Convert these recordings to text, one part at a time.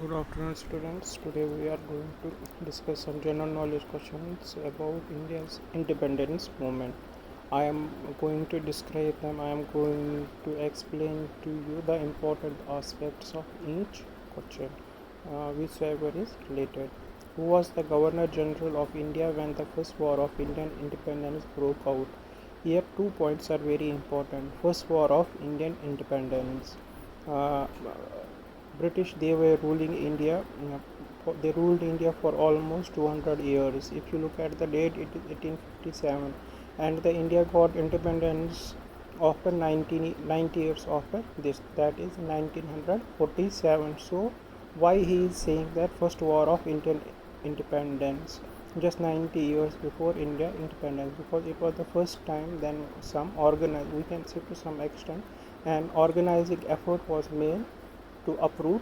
Good afternoon, students. Today we are going to discuss some general knowledge questions about India's independence movement. I am going to describe them. I am going to explain to you the important aspects of each question, whichever is related. Who was the Governor General of India when the first war of Indian independence broke out? Here, 2 points are very important. First war of Indian independence. Uh, British, they were ruling India. They ruled India for almost 200 years. If you look at the date, it is 1857, and the India got independence after 90 years after this. That is 1947. So, why he is saying that first war of Indian independence? Just 90 years before India independence, because it was the first time. Then some organized, we can say to some extent, an organizing effort was made to uproot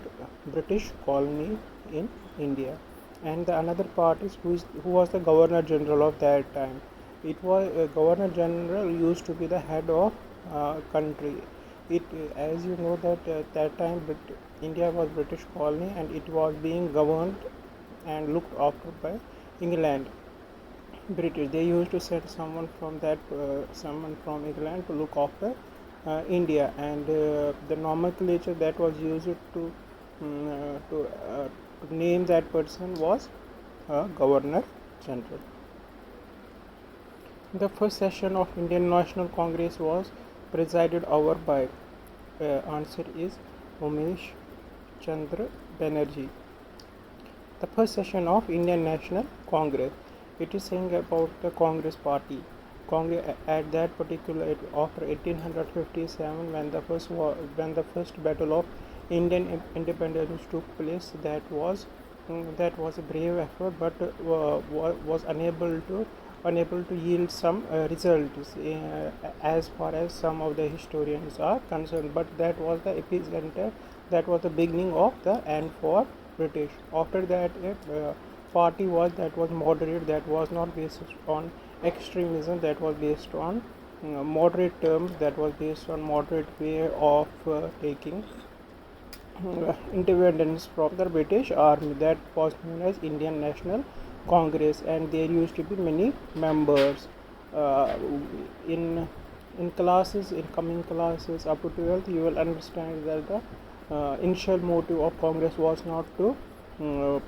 British colony in India. And the another part is who was the Governor General of that time. It was Governor General used to be the head of country. It as you know that that time India was British colony and it was being governed and looked after by England. British, they used to send someone from England to look after India, and the nomenclature that was used to name that person was Governor General. The first session of Indian National Congress was presided over by answer is Umesh Chandra Banerjee. The first session of Indian National Congress. It is saying about the Congress party. Congress at that particular after 1857, when the first battle of Indian independence took place, that was a brave effort, but was unable to yield some results as far as some of the historians are concerned. But that was the epicenter, that was the beginning of the end for British. After that, party was moderate, that was not based on extremism, that was based on moderate terms, that was based on moderate way of taking independence from the British Army. That was known as Indian National Congress, and there used to be many members uh, in classes, in coming classes up to 12th. You will understand that the initial motive of Congress was not to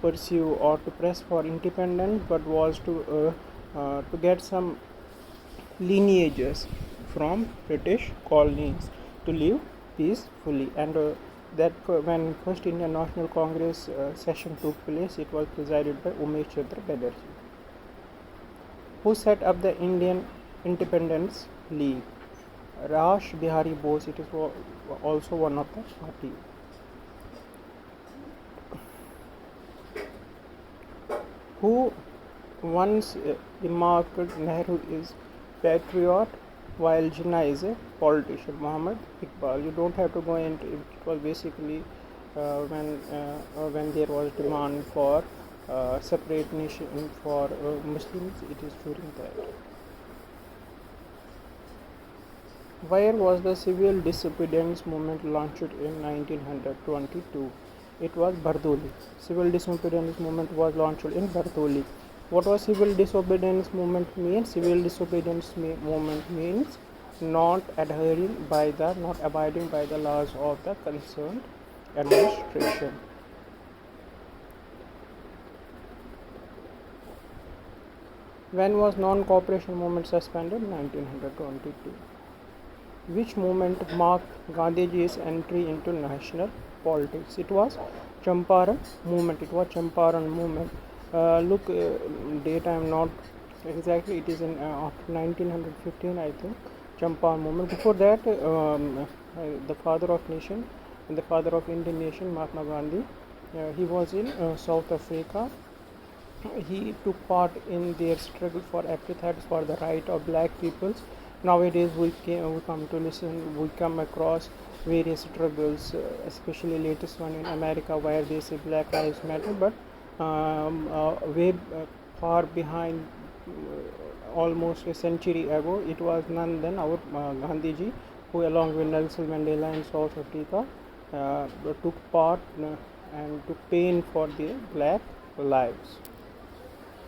pursue or to press for independence, but was to get some lineages from British colonies to live peacefully. And that when first Indian National Congress session took place, it was presided by Umesh Chandra Banerjee, who set up the Indian Independence League. Rash Bihari Bose, it is also one of the party. Who once remarked Nehru is patriot while Jinnah is a politician. Muhammad Iqbal. You don't have to go into it. It was basically when there was demand for separate nation for Muslims. It is during that. Where was the civil disobedience movement launched in 1922? It was Bardoli. Civil disobedience movement was launched in Bardoli. What was civil disobedience movement mean? Civil disobedience movement means not abiding by the laws of the concerned administration. When was non-cooperation movement suspended? 1922. Which movement marked Gandhiji's entry into national politics? It was Champaran movement. It was Champaran movement. Look, date I am not exactly. It is in after 1915, I think. Champaran movement. Before that, the father of nation and the father of Indian nation, Mahatma Gandhi, he was in South Africa. He took part in their struggle for apartheid, for the right of black peoples. Nowadays we come across various struggles, especially latest one in America where they say Black Lives Matter, but way far behind, almost a century ago, it was none than our Gandhiji, who along with Nelson Mandela in South Africa took part and to pain for the black lives.